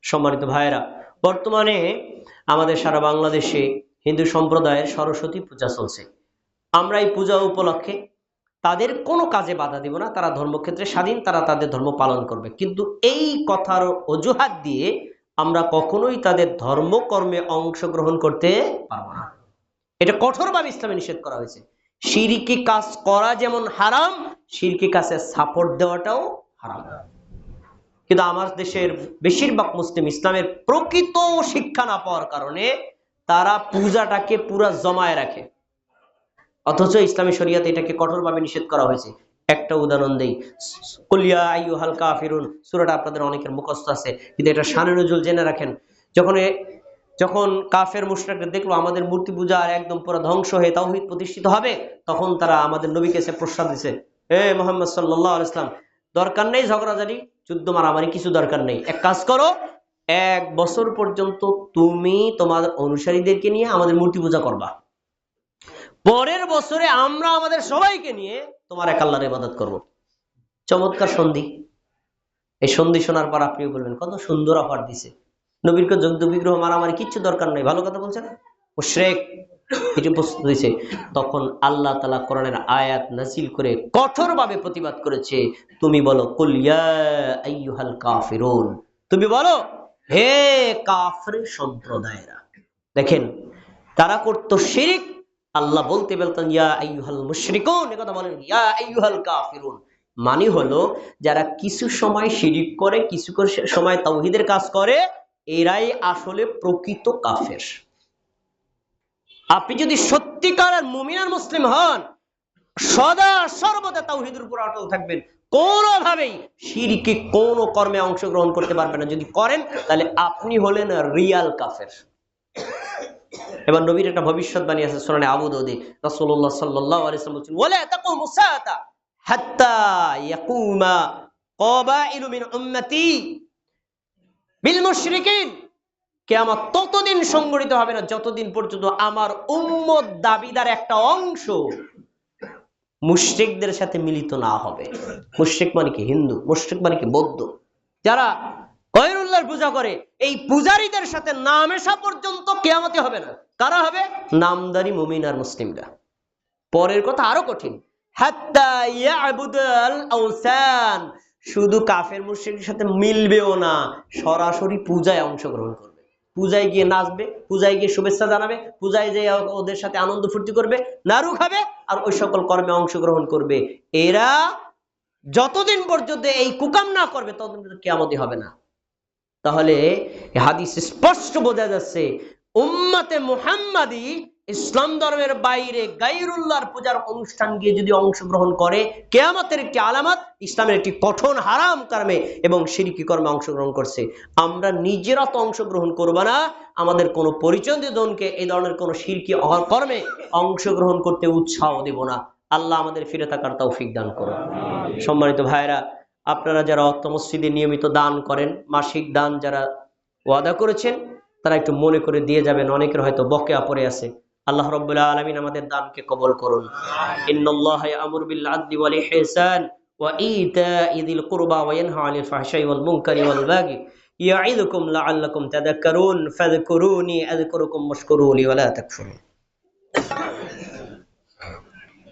সম্মানিত ভাইয়েরা, বর্তমানে আমাদের সারা বাংলাদেশে হিন্দু সম্প্রদায়ের সরস্বতী পূজা চলছে। আমরা এই পূজা উপলক্ষে তাদের কোনো কাজে বাধা দিব না, তারা ধর্মক্ষেত্রে স্বাধীন, তারা তাদের ধর্ম পালন করবে। কিন্তু এই কথার অজুহাত দিয়ে আমরা কখনোই তাদের ধর্মকর্মে অংশগ্রহণ করতে পারবো না। এটা কঠোরভাবে ইসলামে নিষেধ করা হয়েছে। শিরকি কাজ করা যেমন হারাম, শিরকি কাজে সাপোর্ট দেওয়াটাও হারাম। কিন্তু আমার দেশের বেশিরভাগ মুসলিম ইসলামের প্রকৃত শিক্ষা না পাওয়ার কারণে তারা পূজাটাকে পুরা জমায় রাখে, অথচ ইসলামী শরিয়াতে এটাকে কঠোরভাবে নিষেধ করা হয়েছে। একটা উদাহরণ দেই, কুল ইয়া আইয়ুহাল কাফিরুন সূরাটা আপনাদের অনেকের মুখস্থ আছে, কিন্তু এটা শানে নুজুল জেনে রাখেন। যখন কাফের মুশরিকরা দেখলো আমাদের মূর্তি পূজা আর একদম পুরো ধ্বংস হয়ে তাওহীদ প্রতিষ্ঠিত হবে, তখন তারা আমাদের নবীকে এসে প্রস্তাব দিয়েছে, হে মুহাম্মদ সাল্লাল্লাহু আলাইহি ওয়াসাল্লাম, দরকার নেই ঝগড়াঝাড়ি, যুদ্ধ মারামারি, কিছু দরকার নেই। এক কাজ করো, 1 বছর পর্যন্ত তুমি তোমার অনুসারীদেরকে নিয়ে আমাদের মূর্তি পূজা করবা, পরের বছরে আমরা আমাদের সবাইকে নিয়ে তোমার এক আল্লাহর ইবাদত করব। চমৎকার সন্ধি। এই সন্ধি শোনার পর আপনি বলবেন কত সুন্দর অফার দিছে, নবীরকে যজ্ঞ বিগ্রহ মারামারি কিচ্ছু দরকার নেই, ভালো কথা বলছে না, মুশরিক এটি প্রস্তুত হয়েছে। তখন আল্লাহ তাআলা কোরআনের আয়াত নাযিল করে কঠোরভাবে প্রতিবাদ করেছে, তুমি বলো কুল ইয়া আইয়ুহাল কাফিরুন, তুমি বলো হে কাফির সম্প্রদায়েরা। দেখেন, তারা করতো শিরক, আল্লাহ বলতে বলতেন ইয়া আইয়ুহাল মুশরিকুন, একথা বলেন ইয়া আইয়ুহাল কাফিরুন। মানে হলো যারা কিছু সময় শিরক করে, কিছু সময় তাওহীদের কাজ করে, এরাই আসলে প্রকৃত কাফের। আপনি যদি সত্যিকারের মুমিন আর মুসলিম হন, সদা সর্বদা তাওহীদের উপর অটল থাকবেন, কোনোভাবেই শিরকে কোনো কর্মে অংশগ্রহণ করতে পারবেন না। যদি করেন তাহলে আপনি হলেন রিয়াল কাফের। এবার নবীর একটা ভবিষ্যৎবাণী আছে সূরা আবু দাউদে, রাসূলুল্লাহ সাল্লাল্লাহু আলাইহি ওয়াসাল্লাম বলেন ওয়ালা তাকুমু সাআতা হাত্তা ইয়াকুমা ক্বাবাইলু মিন উম্মতি বিল মুশরিকিন, কিয়ামত ততদিন সংঘটিত হবে না যতদিন পর্যন্ত আমার উম্মত দাবিদার একটা অংশ মুশরিকদের সাথে মিলিত না হবে। মুশরিক মানে কি? হিন্দু। মুশরিক মানে কি? বৌদ্ধ। যারা গায়রুল্লাহর পূজা করে, এই পূজারীদের সাথে না মেশা পর্যন্ত কিয়ামতে হবে না। কারা হবে? নামদারি মুমিন আর মুসলিমরা। পরের কথা আরো কঠিন, হাত্তা ইয়াবুদাল আওসান, শুধু কাফের মুশরিকের সাথে মিলবেও না, সরাসরি পূজায় অংশগ্রহণ করবে, পূজায় গিয়ে নাচবে, পূজায় গিয়ে শুভেচ্ছা জানাবে, পূজায় যে ওদের সাথে আনন্দ ফুর্তি করবে, নাড়ু খাবে আর ওই সকল কর্মে অংশগ্রহণ করবে। এরা যতদিন পর্যন্ত এই কুকাম না করবে ততদিন পর্যন্ত কিয়ামতই হবে না। তাহলে হাদিস স্পষ্ট বোঝা যাচ্ছে উম্মতে মুহাম্মাদি ইসলাম ধর্মের বাইরে গায়রুল্লাহর পূজার অনুষ্ঠান গিয়ে যদি অংশগ্রহণ করে, কিয়ামতের একটি আলামত, ইসলামের একটি কঠোর হারাম কর্মে এবং শিরকি কর্মে অংশগ্রহণ করছে। আমরা নিজেরা তো অংশগ্রহণ করব না, আমাদের কোনো পরিচয়জনকে এই ধরনের কোনো শিরকি কর্মে অংশগ্রহণ করতে উৎসাহ দেব না। আল্লাহ আমাদের ফিরে থাকার তৌফিক দান করুন। সম্মানিত ভাইরা, আপনারা যারা অর্থ মসজিদে নিয়মিত দান করেন, মাসিক দান যারা ওয়াদা করেছেন, তারা একটু মনে করে দিয়ে যাবেন, অনেকের হয়তো বকেয়া পড়ে আছে। আল্লাহ রাব্বুল আলামিন আমাদের দানকে কবুল করুন। ইন্নাল্লাহা ইয়া'মুরু বিল আদলি ওয়াল ইহসান ওয়া ইতা'i যিল কুরবা ওয়া ইয়ানহা 'আনিল ফাহশাই ওয়াল মুনকারি ওয়াল বাগি ইয়া'iদুকুম লা'আল্লাকুম তাযাক্কারুন ফাযকুরুনি আযকুরুকুম ওয়াশকুরু লি ওয়া লা তাকফুরুন।